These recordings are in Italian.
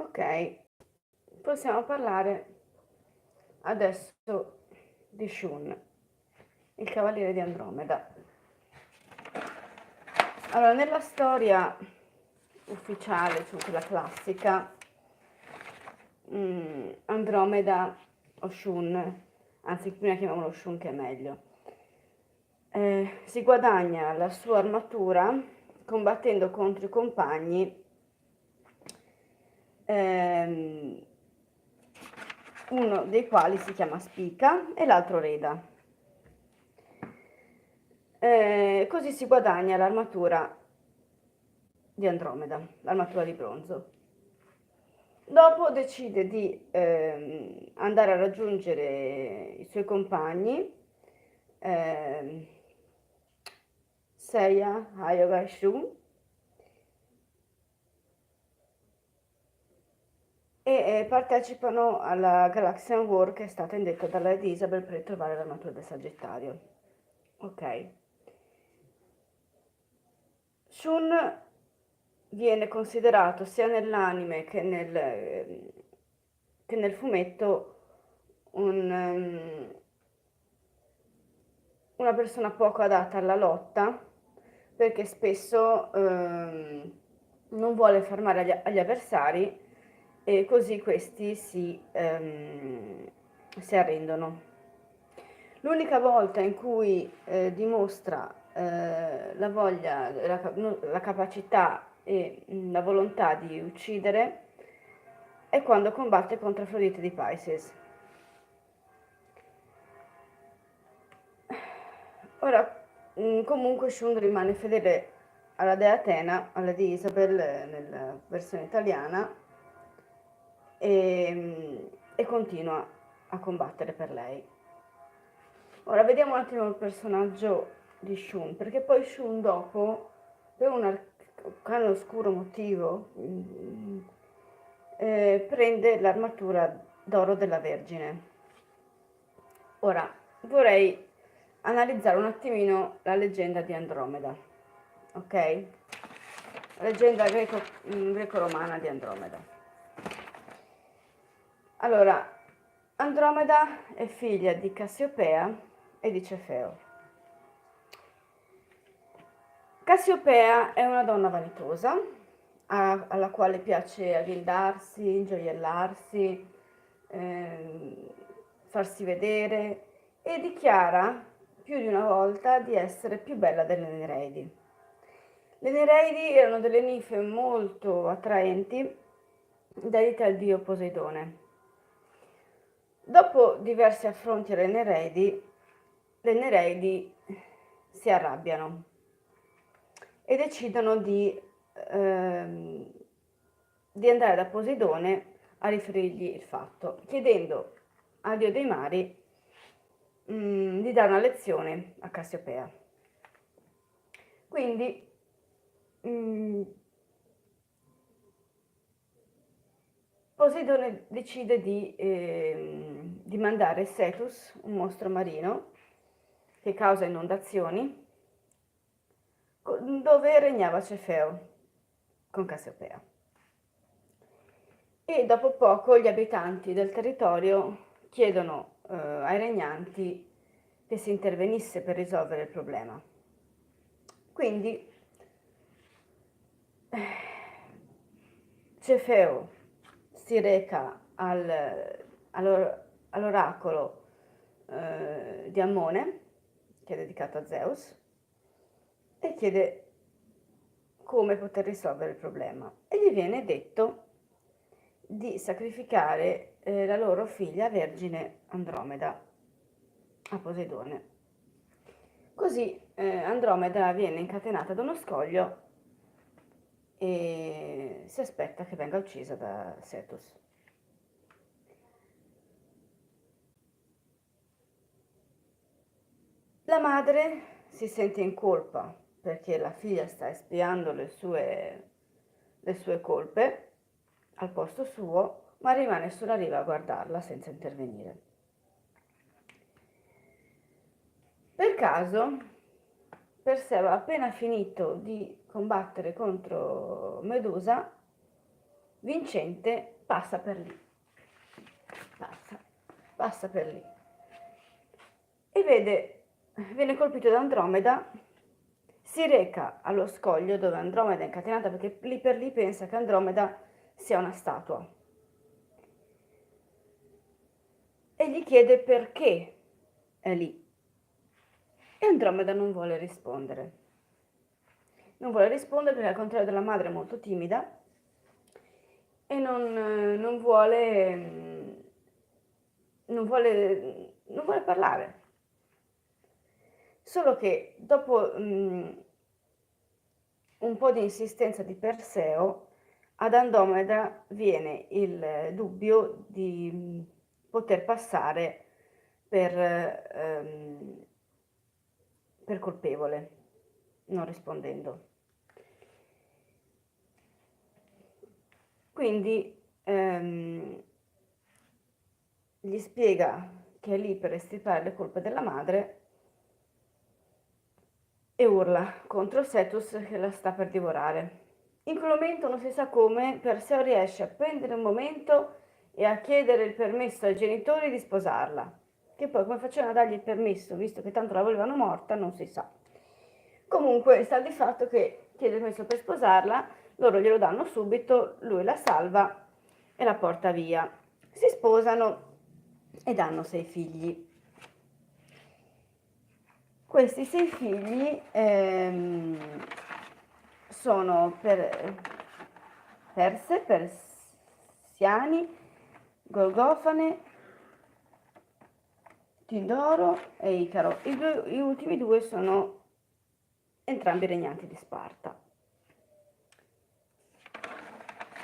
Ok, possiamo parlare adesso di Shun, il cavaliere di Andromeda. Allora, nella storia ufficiale, cioè quella classica, Andromeda o Shun, anzi prima chiamiamolo Shun che è meglio, si guadagna la sua armatura combattendo contro i compagni, uno dei quali si chiama Spica e l'altro Reda. Così si guadagna l'armatura di Andromeda, l'armatura di bronzo. Dopo decide di andare a raggiungere i suoi compagni, ehm, Seiya, Hyoga e Shun, e partecipano alla Galaxian War che è stata indetta dalla Lady Isabel per ritrovare l'armatura del Sagittario. Ok. Shun viene considerato sia nell'anime che nel fumetto una persona poco adatta alla lotta, perché spesso non vuole far male agli avversari e così questi si arrendono. L'unica volta in cui dimostra la voglia, la capacità e la volontà di uccidere è quando combatte contro Afrodite di Pisces. Ora, comunque Shun rimane fedele alla dea Atena, alla di Isabel nella versione italiana, e continua a combattere per lei. Ora vediamo un attimo il personaggio di Shun, perché poi Shun dopo, per un arcano oscuro motivo, prende l'armatura d'oro della Vergine. Ora, vorrei analizzare un attimino la leggenda di Andromeda, ok? La leggenda greco-romana di Andromeda. Allora, Andromeda è figlia di Cassiopea e di Cefeo. Cassiopea è una donna vanitosa, alla quale piace agghindarsi, ingioiellarsi, farsi vedere, e dichiara più di una volta di essere più bella delle Nereidi. Le Nereidi erano delle ninfe molto attraenti, dedite al dio Poseidone. Dopo diversi affronti alle Nereidi, le Nereidi si arrabbiano e decidono di andare da Poseidone a riferirgli il fatto, chiedendo al dio dei mari di dare una lezione a Cassiopea. Quindi Poseidone decide di mandare Cetus, un mostro marino che causa inondazioni, dove regnava Cefeo con Cassiopea. E dopo poco gli abitanti del territorio chiedono ai regnanti che si intervenisse per risolvere il problema. Quindi Cefeo si reca all'oracolo di Ammone, che è dedicato a Zeus, e chiede come poter risolvere il problema. E gli viene detto di sacrificare la loro figlia vergine Andromeda a Poseidone. Così Andromeda viene incatenata ad uno scoglio e si aspetta che venga uccisa da Cetus. La madre si sente in colpa perché la figlia sta espiando le sue colpe al posto suo, ma rimane sulla riva a guardarla senza intervenire. Per caso, Perseo ha appena finito di combattere contro Medusa vincente passa per lì, passa per lì e viene colpito da Andromeda, si reca allo scoglio dove Andromeda è incatenata, perché lì per lì pensa che Andromeda sia una statua, e gli chiede perché è lì, e Andromeda non vuole rispondere. Non vuole rispondere perché, al contrario della madre, è molto timida e non vuole parlare. Solo che dopo un po' di insistenza di Perseo, ad Andromeda viene il dubbio di poter passare per colpevole, non rispondendo. Quindi gli spiega che è lì per estirpare le colpe della madre e urla contro Cetus che la sta per divorare. In quel momento, non si sa come, Perseo riesce a prendere un momento e a chiedere il permesso ai genitori di sposarla, che poi come facevano a dargli il permesso, visto che tanto la volevano morta, non si sa. Comunque sta di fatto che chiede il permesso per sposarla, loro glielo danno subito, lui la salva e la porta via. Si sposano ed hanno 6 figli. Questi 6 figli sono Perse, Persiani, Golgofane, Tindoro e Icaro. Gli ultimi 2 sono entrambi regnanti di Sparta.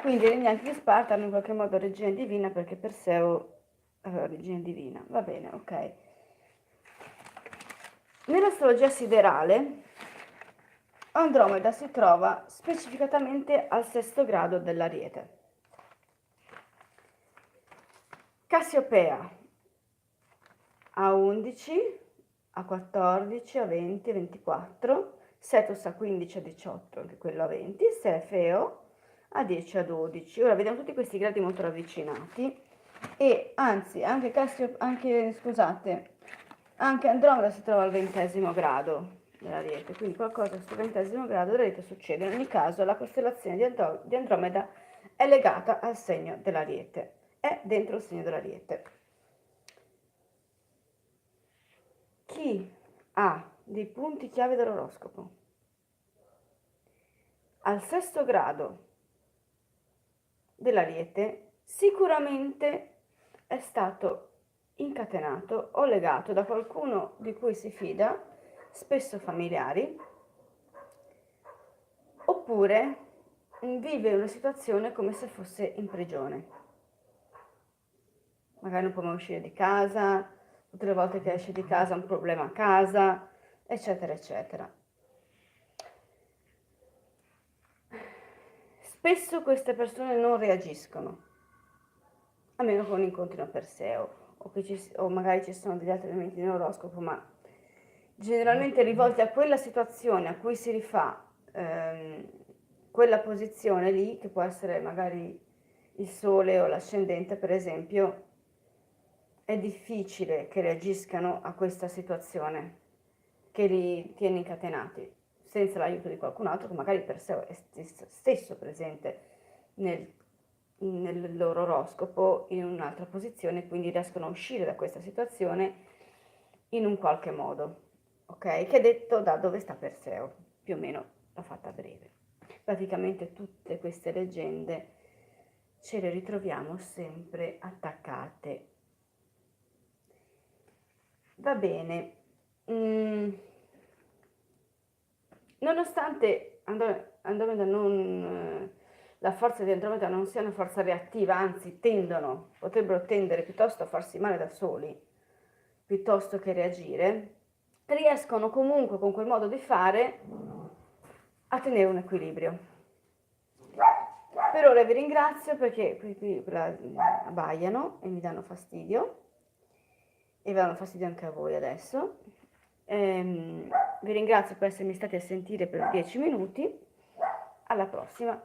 Quindi i regnanti di Sparta hanno in qualche modo origine divina, perché Perseo aveva origine divina. Va bene, ok. Nell'astrologia siderale, Andromeda si trova specificatamente al 6° grado dell'Ariete. Cassiopea a 11, a 14, a 20, a 24, Cetus a 15, a 18, anche quello a 20, Cefeo a 10, a 12. Ora vediamo tutti questi gradi molto ravvicinati, e anzi anche Andromeda si trova al 20° grado dell'Ariete, quindi qualcosa a questo 20° grado dell'Ariete succede. In ogni caso la costellazione di Andromeda è legata al segno dell'Ariete, è dentro il segno dell'Ariete. Chi ha dei punti chiave dell'oroscopo al 6° grado dell'Ariete sicuramente è stato incatenato o legato da qualcuno di cui si fida, spesso familiari, oppure vive una situazione come se fosse in prigione. Magari non può mai uscire di casa, tutte le volte che esce di casa ha un problema a casa, eccetera, eccetera. Spesso queste persone non reagiscono, a meno che non incontrino Perseo, o magari ci sono degli altri elementi nell'oroscopo, ma generalmente rivolti a quella situazione a cui si rifà quella posizione lì, che può essere magari il Sole o l'ascendente, per esempio, è difficile che reagiscano a questa situazione che li tiene incatenati, senza l'aiuto di qualcun altro che magari Perseo è stesso presente nel loro oroscopo in un'altra posizione, quindi riescono a uscire da questa situazione in un qualche modo, ok? Che è detto da dove sta Perseo, più o meno l'ho fatta breve. Praticamente tutte queste leggende ce le ritroviamo sempre attaccate. Va bene. Nonostante Andromeda la forza di Andromeda non sia una forza reattiva, anzi potrebbero tendere piuttosto a farsi male da soli, piuttosto che reagire, riescono comunque con quel modo di fare a tenere un equilibrio. Per ora vi ringrazio, perché qui abbaiano e mi danno fastidio, e vi danno fastidio anche a voi adesso. Vi ringrazio per essermi stati a sentire per 10 minuti. Alla prossima.